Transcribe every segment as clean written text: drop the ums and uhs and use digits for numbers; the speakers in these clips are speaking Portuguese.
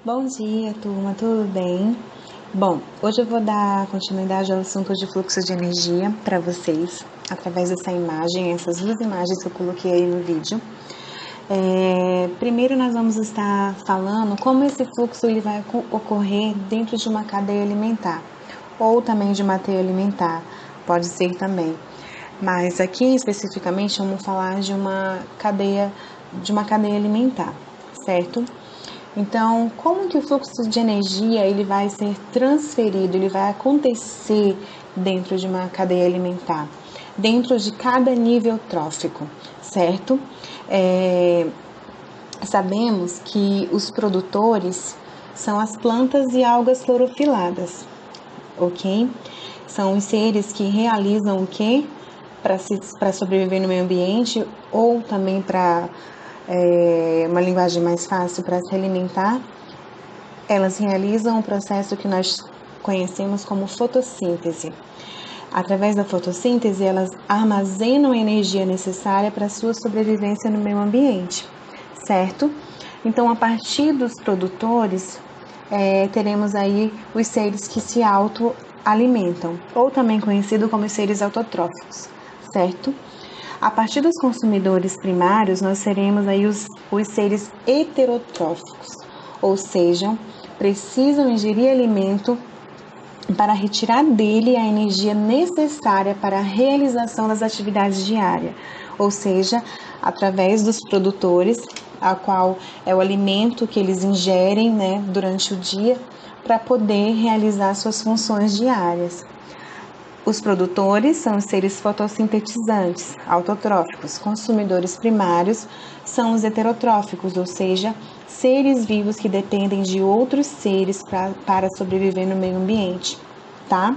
Bom dia, turma, tudo bem? Bom, hoje eu vou dar continuidade ao assunto de fluxo de energia para vocês, através dessa imagem, essas duas imagens que eu coloquei aí no vídeo. Primeiro nós vamos estar falando como esse fluxo ele vai ocorrer dentro de uma cadeia alimentar, ou também de uma teia alimentar, pode ser também. Mas aqui especificamente vamos falar de uma cadeia alimentar, certo? Então, como que o fluxo de energia ele vai ser transferido, ele vai acontecer dentro de uma cadeia alimentar, dentro de cada nível trófico, certo? Sabemos que os produtores são as plantas e algas clorofiladas, ok? São os seres que realizam o quê? Para sobreviver no meio ambiente ou também para uma linguagem mais fácil para se alimentar, elas realizam um processo que nós conhecemos como fotossíntese. Através da fotossíntese, elas armazenam a energia necessária para a sua sobrevivência no meio ambiente, certo? Então, a partir dos produtores, teremos aí os seres que se autoalimentam, ou também conhecido como seres autotróficos, certo? A partir dos consumidores primários, nós teremos aí os seres heterotróficos, ou seja, precisam ingerir alimento para retirar dele a energia necessária para a realização das atividades diárias, ou seja, através dos produtores, a qual é o alimento que eles ingerem, durante o dia, para poder realizar suas funções diárias. Os produtores são os seres fotossintetizantes, autotróficos. Consumidores primários são os heterotróficos, ou seja, seres vivos que dependem de outros seres para sobreviver no meio ambiente, tá?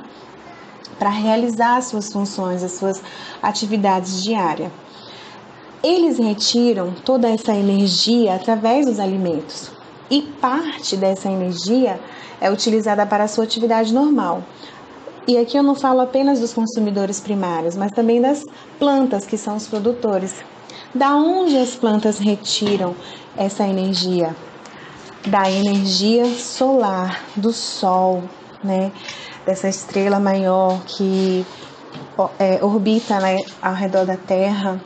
Para realizar as suas funções, as suas atividades diárias. Eles retiram toda essa energia através dos alimentos e parte dessa energia é utilizada para a sua atividade normal. E aqui eu não falo apenas dos consumidores primários, mas também das plantas, que são os produtores. Da onde as plantas retiram essa energia? Da energia solar, do Sol, dessa estrela maior que orbita ao redor da Terra,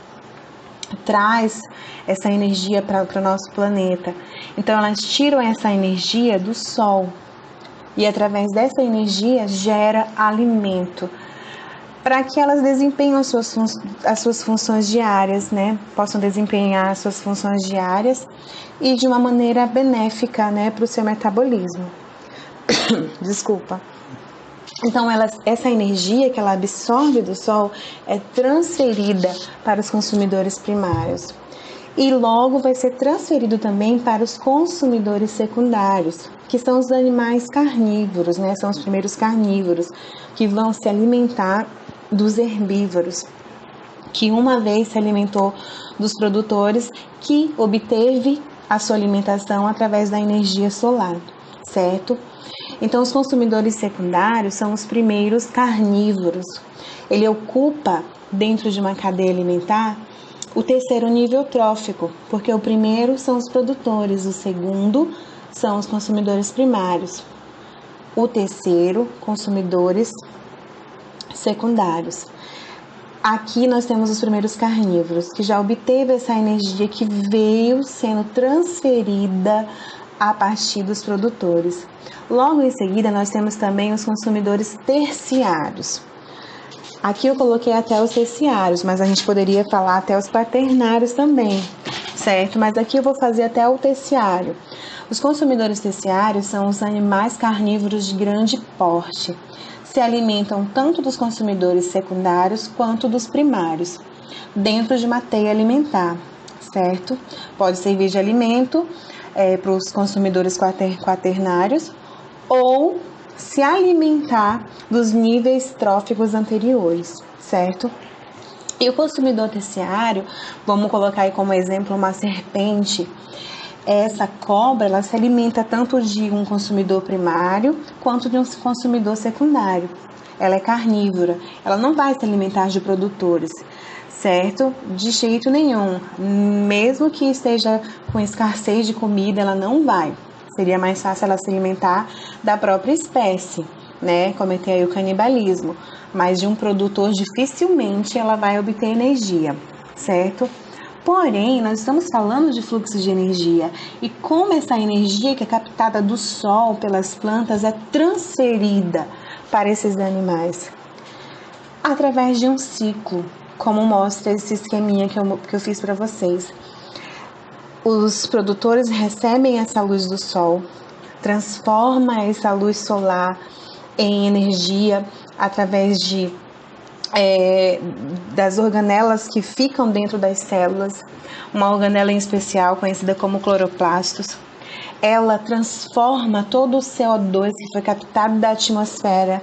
traz essa energia para o nosso planeta. Então, elas tiram essa energia do Sol. E através dessa energia gera alimento para que elas desempenhem as suas funções diárias, possam desempenhar as suas funções diárias e de uma maneira benéfica, para o seu metabolismo. Desculpa. Então, essa energia que ela absorve do Sol é transferida para os consumidores primários. E logo vai ser transferido também para os consumidores secundários, que são os animais carnívoros, são os primeiros carnívoros, que vão se alimentar dos herbívoros, que uma vez se alimentou dos produtores, que obteve a sua alimentação através da energia solar, certo? Então, os consumidores secundários são os primeiros carnívoros. Ele ocupa, dentro de uma cadeia alimentar, o terceiro nível trófico, porque o primeiro são os produtores, o segundo são os consumidores primários, o terceiro, consumidores secundários. Aqui nós temos os primeiros carnívoros, que já obteve essa energia que veio sendo transferida a partir dos produtores. Logo em seguida, nós temos também os consumidores terciários. Aqui eu coloquei até os terciários, mas a gente poderia falar até os quaternários também, certo? Mas aqui eu vou fazer até o terciário. Os consumidores terciários são os animais carnívoros de grande porte. Se alimentam tanto dos consumidores secundários quanto dos primários, dentro de uma teia alimentar, certo? Pode servir de alimento para os consumidores quaternários ou se alimentar dos níveis tróficos anteriores, certo? E o consumidor terciário, vamos colocar aí como exemplo uma serpente. Essa cobra, ela se alimenta tanto de um consumidor primário quanto de um consumidor secundário. Ela é carnívora, ela não vai se alimentar de produtores, certo? De jeito nenhum. Mesmo que esteja com escassez de comida, ela não vai, Seria mais fácil ela se alimentar da própria espécie, né? Cometer aí o canibalismo. Mas de um produtor dificilmente ela vai obter energia, certo? Porém, nós estamos falando de fluxo de energia e como essa energia que é captada do sol pelas plantas é transferida para esses animais através de um ciclo, como mostra esse esqueminha que eu fiz para vocês. Os produtores recebem essa luz do sol, transforma essa luz solar em energia através das organelas que ficam dentro das células, uma organela em especial conhecida como cloroplastos. Ela transforma todo o CO2 que foi captado da atmosfera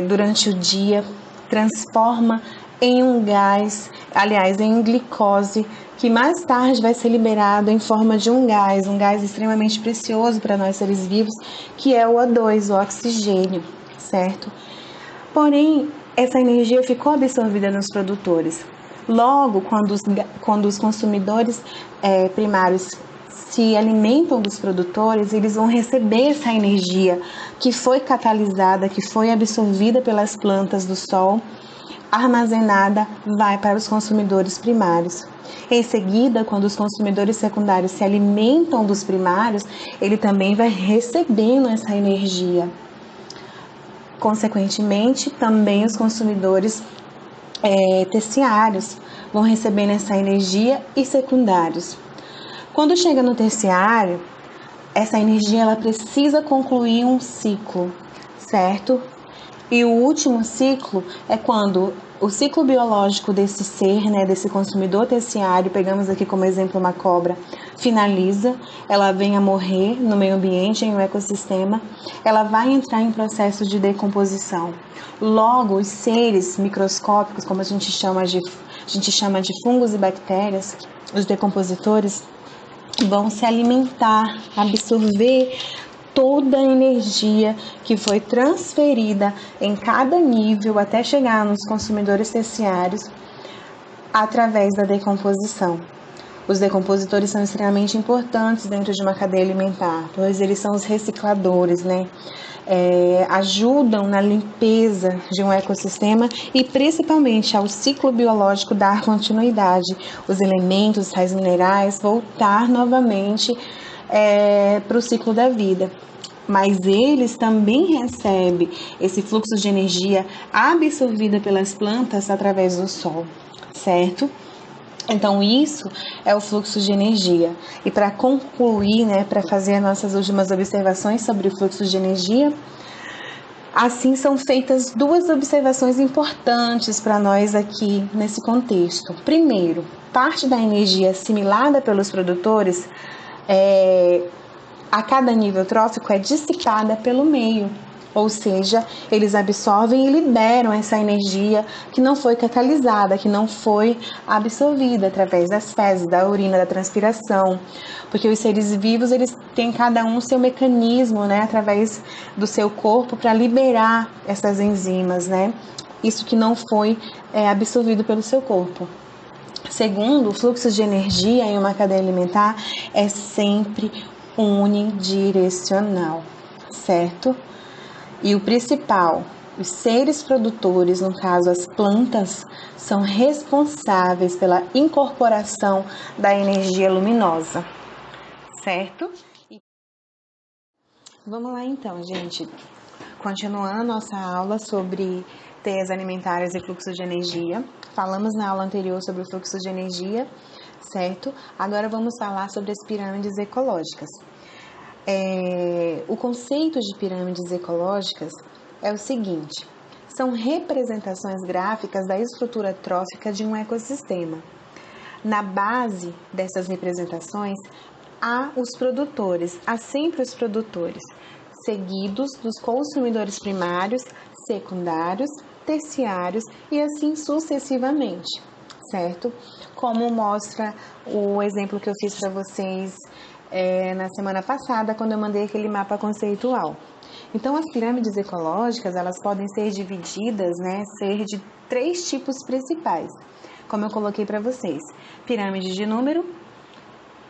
durante o dia, transforma em um gás, aliás, em glicose, que mais tarde vai ser liberado em forma de um gás extremamente precioso para nós seres vivos, que é o O2, o oxigênio, certo? Porém, essa energia ficou absorvida nos produtores. Logo, quando os consumidores primários se alimentam dos produtores, eles vão receber essa energia que foi catalisada, que foi absorvida pelas plantas do sol, armazenada, vai para os consumidores primários. Em seguida, quando os consumidores secundários se alimentam dos primários, ele também vai recebendo essa energia. Consequentemente, também os consumidores terciários vão recebendo essa energia e secundários. Quando chega no terciário, essa energia ela precisa concluir um ciclo, certo? E o último ciclo é quando o ciclo biológico desse ser, né, desse consumidor terciário, pegamos aqui como exemplo uma cobra, finaliza, ela vem a morrer no meio ambiente, em um ecossistema, ela vai entrar em processo de decomposição. Logo, os seres microscópicos, como a gente chama de fungos e bactérias, os decompositores, vão se alimentar, absorver toda a energia que foi transferida em cada nível até chegar nos consumidores terciários através da decomposição. Os decompositores são extremamente importantes dentro de uma cadeia alimentar, pois eles são os recicladores, né? Ajudam na limpeza de um ecossistema e principalmente ao ciclo biológico dar continuidade, os elementos, sais minerais, voltar novamente para o ciclo da vida. Mas eles também recebem esse fluxo de energia absorvida pelas plantas através do sol, certo? Então, isso é o fluxo de energia. E para concluir, né, para fazer as nossas últimas observações sobre o fluxo de energia, assim são feitas duas observações importantes para nós aqui nesse contexto. Primeiro, parte da energia assimilada pelos produtores a cada nível trófico é dissipada pelo meio, ou seja, eles absorvem e liberam essa energia que não foi catalisada, que não foi absorvida através das fezes, da urina, da transpiração, porque os seres vivos eles têm cada um seu mecanismo, né, através do seu corpo para liberar essas enzimas, né, isso que não foi absorvido pelo seu corpo. Segundo, o fluxo de energia em uma cadeia alimentar é sempre unidirecional, certo? E o principal, os seres produtores, no caso as plantas, são responsáveis pela incorporação da energia luminosa, certo? Vamos lá então, gente. Continuando nossa aula sobre teias alimentares e fluxo de energia. Falamos na aula anterior sobre o fluxo de energia, certo? Agora vamos falar sobre as pirâmides ecológicas. O conceito de pirâmides ecológicas é o seguinte: são representações gráficas da estrutura trófica de um ecossistema. Na base dessas representações, há sempre os produtores, seguidos dos consumidores primários, secundários, terciários e assim sucessivamente, certo? Como mostra o exemplo que eu fiz para vocês na semana passada, quando eu mandei aquele mapa conceitual. Então, as pirâmides ecológicas, elas podem ser divididas, ser de 3 tipos principais, como eu coloquei para vocês: pirâmide de número,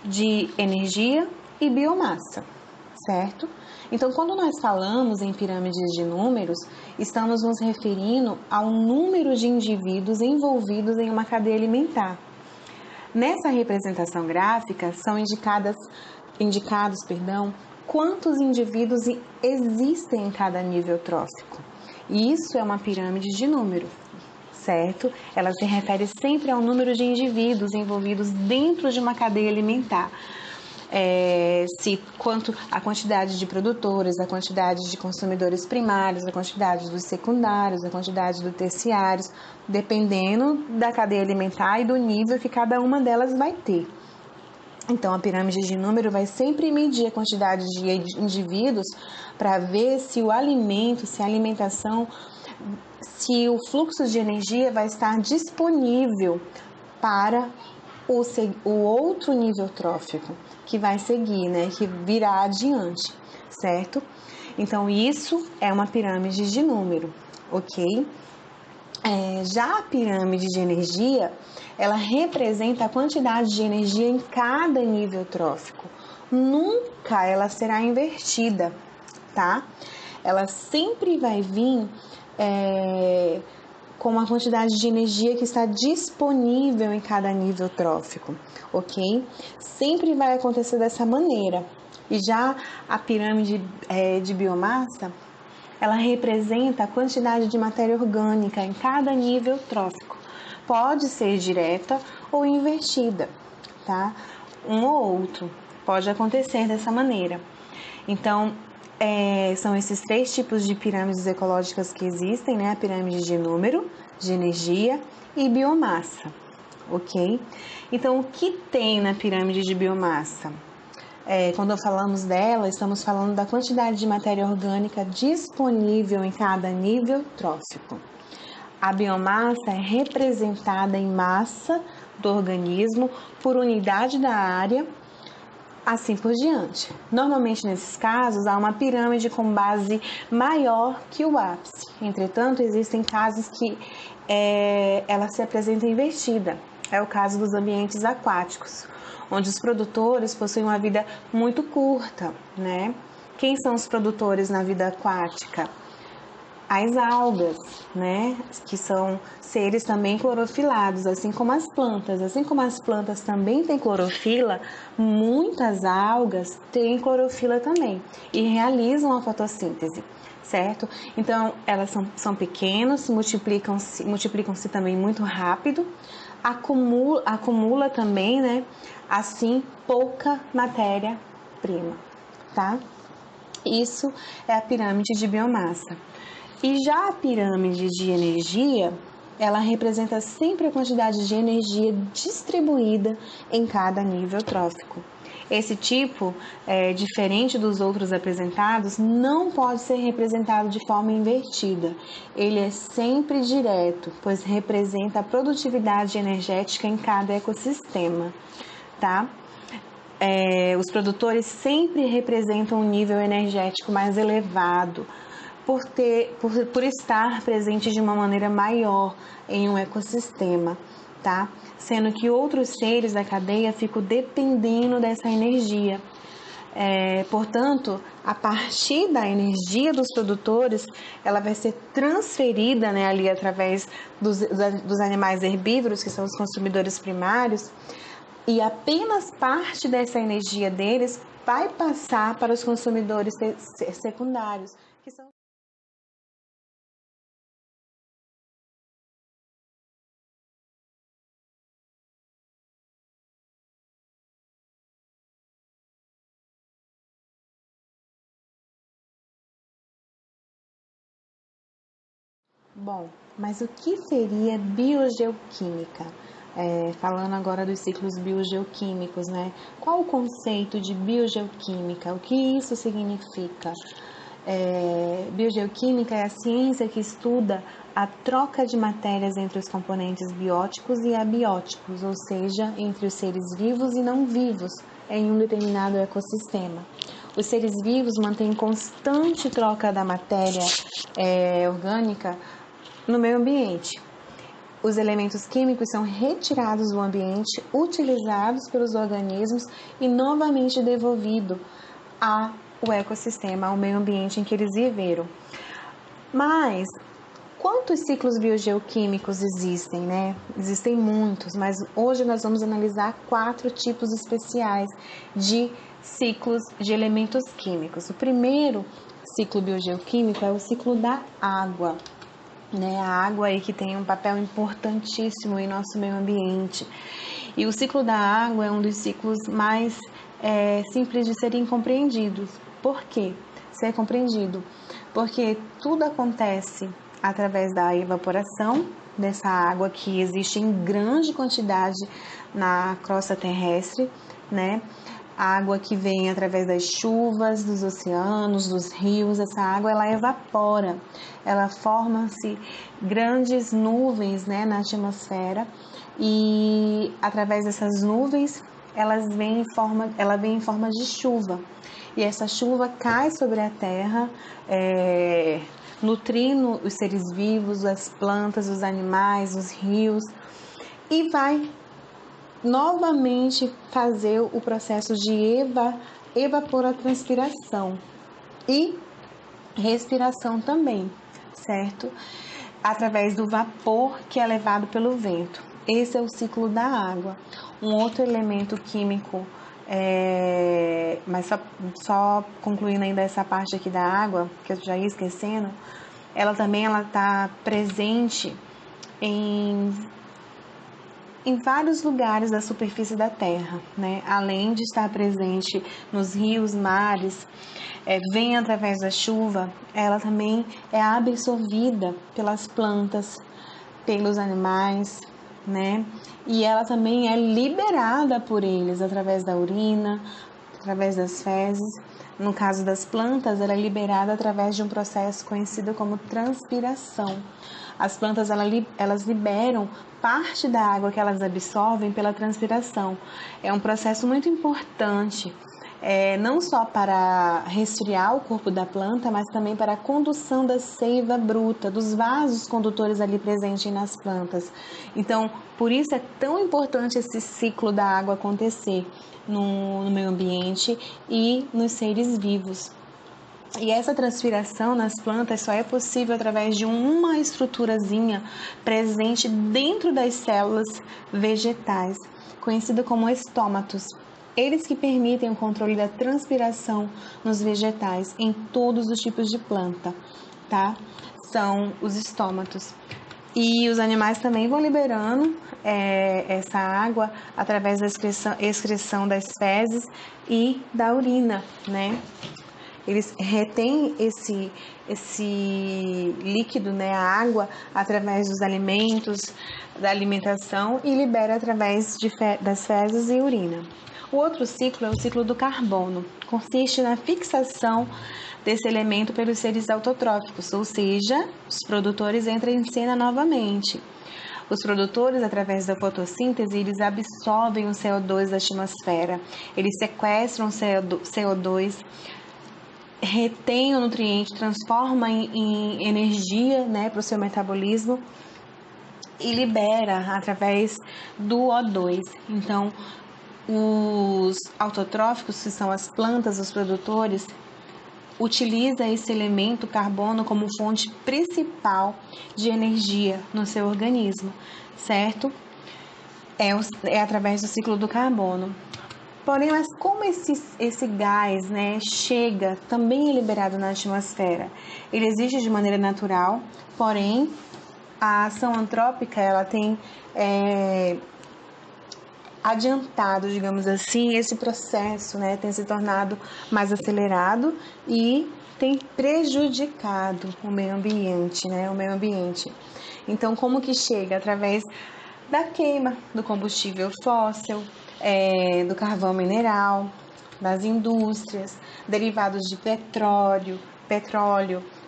de energia e biomassa, certo? Então, quando nós falamos em pirâmides de números, estamos nos referindo ao número de indivíduos envolvidos em uma cadeia alimentar. Nessa representação gráfica, são indicados quantos indivíduos existem em cada nível trófico. E isso é uma pirâmide de número, certo? Ela se refere sempre ao número de indivíduos envolvidos dentro de uma cadeia alimentar. Quanto a quantidade de produtores, a quantidade de consumidores primários, a quantidade dos secundários, a quantidade dos terciários, dependendo da cadeia alimentar e do nível que cada uma delas vai ter. Então, a pirâmide de número vai sempre medir a quantidade de indivíduos para ver se o alimento, se a alimentação, se o fluxo de energia vai estar disponível para o outro nível trófico que vai seguir, né, que virá adiante, certo? Então, isso é uma pirâmide de número, ok? Já a pirâmide de energia, ela representa a quantidade de energia em cada nível trófico. Nunca ela será invertida, tá? Ela sempre vai vir com uma quantidade de energia que está disponível em cada nível trófico, ok? Sempre vai acontecer dessa maneira. E já a pirâmide de biomassa, ela representa a quantidade de matéria orgânica em cada nível trófico. Pode ser direta ou invertida, tá? Um ou outro. Pode acontecer dessa maneira. Então, são esses 3 tipos de pirâmides ecológicas que existem, né? A pirâmide de número, de energia e biomassa, ok? Então, o que tem na pirâmide de biomassa? Quando falamos dela, estamos falando da quantidade de matéria orgânica disponível em cada nível trófico. A biomassa é representada em massa do organismo por unidade da área, assim por diante. Normalmente, nesses casos, há uma pirâmide com base maior que o ápice. Entretanto, existem casos que ela se apresenta invertida. É o caso dos ambientes aquáticos, onde os produtores possuem uma vida muito curta, né? Quem são os produtores na vida aquática? As algas, né? Que são seres também clorofilados, assim como as plantas. Assim como as plantas também têm clorofila, muitas algas têm clorofila também e realizam a fotossíntese, certo? Então, elas são pequenas, multiplicam-se também muito rápido, acumula também, né? Assim, pouca matéria-prima, tá? Isso é a pirâmide de biomassa. E já a pirâmide de energia, ela representa sempre a quantidade de energia distribuída em cada nível trófico. Esse tipo, diferente dos outros apresentados, não pode ser representado de forma invertida. Ele é sempre direto, pois representa a produtividade energética em cada ecossistema, tá? Os produtores sempre representam um nível energético mais elevado, por estar presente de uma maneira maior em um ecossistema, tá? Sendo que outros seres da cadeia ficam dependendo dessa energia. Portanto, a partir da energia dos produtores, ela vai ser transferida, né, ali através dos animais herbívoros, que são os consumidores primários, e apenas parte dessa energia deles vai passar para os consumidores secundários, que são... Bom, mas o que seria biogeoquímica? Falando agora dos ciclos biogeoquímicos, né? Qual o conceito de biogeoquímica? O que isso significa? Biogeoquímica é a ciência que estuda a troca de matérias entre os componentes bióticos e abióticos, ou seja, entre os seres vivos e não vivos em um determinado ecossistema. Os seres vivos mantêm constante troca da matéria orgânica no meio ambiente. os elementos químicos são retirados do ambiente, utilizados pelos organismos e novamente devolvidos ao ecossistema, ao meio ambiente em que eles viveram. Mas quantos ciclos biogeoquímicos existem, né? Existem muitos, mas hoje nós vamos analisar 4 tipos especiais de ciclos de elementos químicos. O primeiro ciclo biogeoquímico é o ciclo da água, né? A água aí que tem um papel importantíssimo em nosso meio ambiente. E o ciclo da água é um dos ciclos mais simples de serem compreendidos. Por quê? Ser compreendido? Porque tudo acontece através da evaporação dessa água que existe em grande quantidade na crosta terrestre, né? Água que vem através das chuvas, dos oceanos, dos rios. Essa água ela evapora, ela forma-se grandes nuvens, né, na atmosfera, e através dessas nuvens ela vem em forma de chuva, e essa chuva cai sobre a terra, nutrindo os seres vivos, as plantas, os animais, os rios, e vai novamente fazer o processo de evapotranspiração e respiração também, certo? Através do vapor que é levado pelo vento. Esse é o ciclo da água. Um outro elemento químico, mas só concluindo ainda essa parte aqui da água, que eu já ia esquecendo, ela está presente em vários lugares da superfície da Terra, né? Além de estar presente nos rios, mares, vem através da chuva, ela também é absorvida pelas plantas, pelos animais, né? E ela também é liberada por eles através da urina, através das fezes. No caso das plantas, ela é liberada através de um processo conhecido como transpiração. As plantas elas liberam parte da água que elas absorvem pela transpiração. É um processo muito importante, não só para resfriar o corpo da planta, mas também para a condução da seiva bruta, dos vasos condutores ali presentes nas plantas. Então, por isso é tão importante esse ciclo da água acontecer no meio ambiente e nos seres vivos. E essa transpiração nas plantas só é possível através de uma estruturazinha presente dentro das células vegetais, conhecida como estômatos. Eles que permitem o controle da transpiração nos vegetais em todos os tipos de planta, tá? São os estômatos. E os animais também vão liberando essa água através da excreção das fezes e da urina, né? Eles retêm esse líquido, né, a água, através dos alimentos, da alimentação, e libera através das fezes e urina. O outro ciclo é o ciclo do carbono. Consiste na fixação desse elemento pelos seres autotróficos, ou seja, os produtores entram em cena novamente. Os produtores, através da fotossíntese, eles absorvem o CO2 da atmosfera, eles sequestram o CO2, retém o nutriente, transforma em energia, né, para o seu metabolismo e libera através do O2. Então, os autotróficos, que são as plantas, os produtores, utilizam esse elemento carbono como fonte principal de energia no seu organismo, certo? É através do ciclo do carbono. Porém, mas como esse gás, né, chega, também é liberado na atmosfera? Ele existe de maneira natural, porém, a ação antrópica, ela tem adiantado, digamos assim, esse processo, né, tem se tornado mais acelerado e tem prejudicado o meio ambiente, né, Então, como que chega? Através da queima do combustível fóssil, do carvão mineral, das indústrias, derivados de petróleo,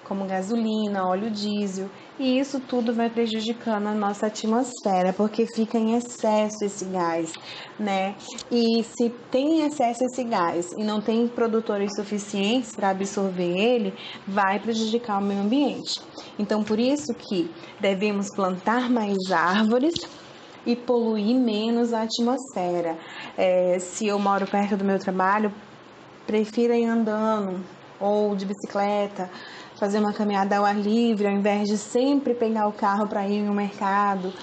como gasolina, óleo diesel, e isso tudo vai prejudicando a nossa atmosfera, porque fica em excesso esse gás, né? E se tem em excesso esse gás e não tem produtores suficientes para absorver ele, vai prejudicar o meio ambiente. Então, por isso que devemos plantar mais árvores e poluir menos a atmosfera. Se eu moro perto do meu trabalho, prefiro ir andando ou de bicicleta, fazer uma caminhada ao ar livre, ao invés de sempre pegar o carro para ir no mercado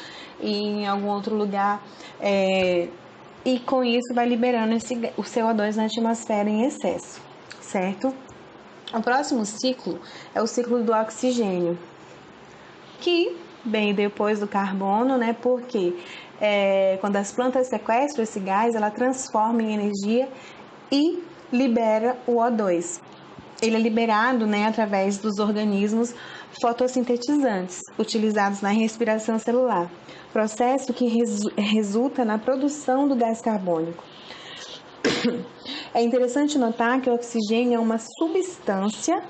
e em algum outro lugar. E com isso vai liberando o CO2 na atmosfera em excesso, certo? O próximo ciclo é o ciclo do oxigênio, que vem depois do carbono, né? Porque quando as plantas sequestram esse gás, ela transforma em energia e libera o O2. Ele é liberado, né, através dos organismos fotossintetizantes, utilizados na respiração celular, processo que resulta na produção do gás carbônico. É interessante notar que o oxigênio é uma substância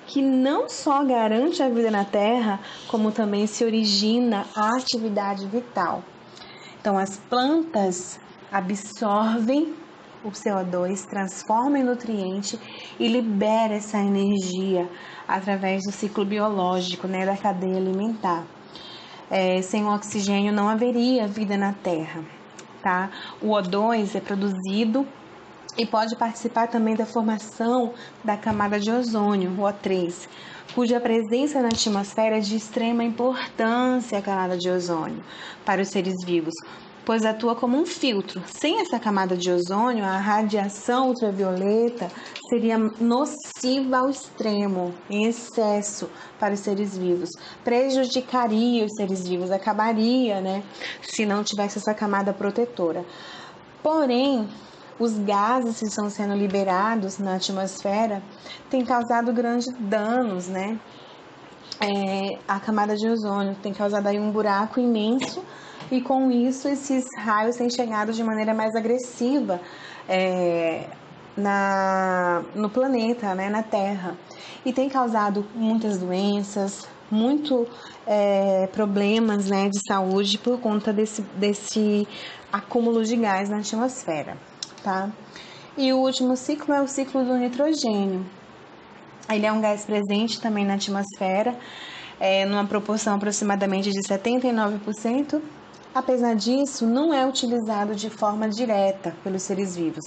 que não só garante a vida na Terra, como também se origina a atividade vital. Então, as plantas absorvem o CO2, transforma em nutriente e libera essa energia através do ciclo biológico, né, da cadeia alimentar. Sem o oxigênio não haveria vida na Terra, tá? O O2 é produzido e pode participar também da formação da camada de ozônio, o O3, cuja presença na atmosfera é de extrema importância, a camada de ozônio, para os seres vivos, pois atua como um filtro. Sem essa camada de ozônio, a radiação ultravioleta seria nociva ao extremo, em excesso para os seres vivos, prejudicaria os seres vivos, acabaria, né, se não tivesse essa camada protetora. Porém, os gases que estão sendo liberados na atmosfera têm causado grandes danos, né? A camada de ozônio tem causado aí um buraco imenso e com isso esses raios têm chegado de maneira mais agressiva no planeta, né, na Terra, e tem causado muitas doenças, problemas, né, de saúde por conta desse acúmulo de gás na atmosfera, tá? E o último ciclo é o ciclo do nitrogênio. Ele é um gás presente também na atmosfera, numa proporção aproximadamente de 79%. Apesar disso, não é utilizado de forma direta pelos seres vivos,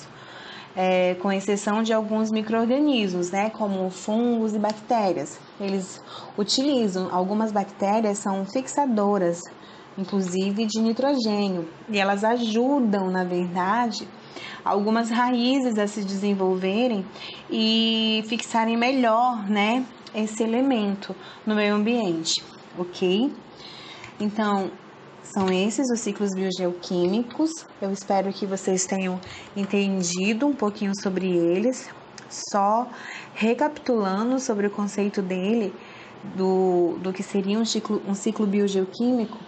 com exceção de alguns micro-organismos, né, como fungos e bactérias. Eles utilizam, algumas bactérias são fixadoras, inclusive de nitrogênio, e elas ajudam, na verdade, algumas raízes a se desenvolverem e fixarem melhor, né, esse elemento no meio ambiente, ok? Então, são esses os ciclos biogeoquímicos. Eu espero que vocês tenham entendido um pouquinho sobre eles. Só recapitulando sobre o conceito dele, do que seria um ciclo biogeoquímico,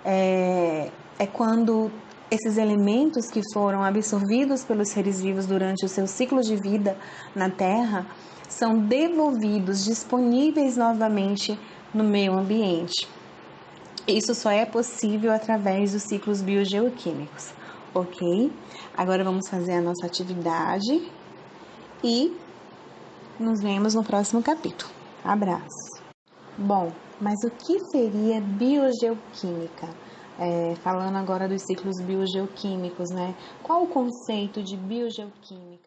é quando esses elementos que foram absorvidos pelos seres vivos durante o seu ciclo de vida na Terra são devolvidos, disponíveis novamente no meio ambiente. Isso só é possível através dos ciclos biogeoquímicos, ok? Agora vamos fazer a nossa atividade e nos vemos no próximo capítulo. Abraço! Bom, mas o que seria biogeoquímica? Falando agora dos ciclos biogeoquímicos, né? Qual o conceito de biogeoquímica?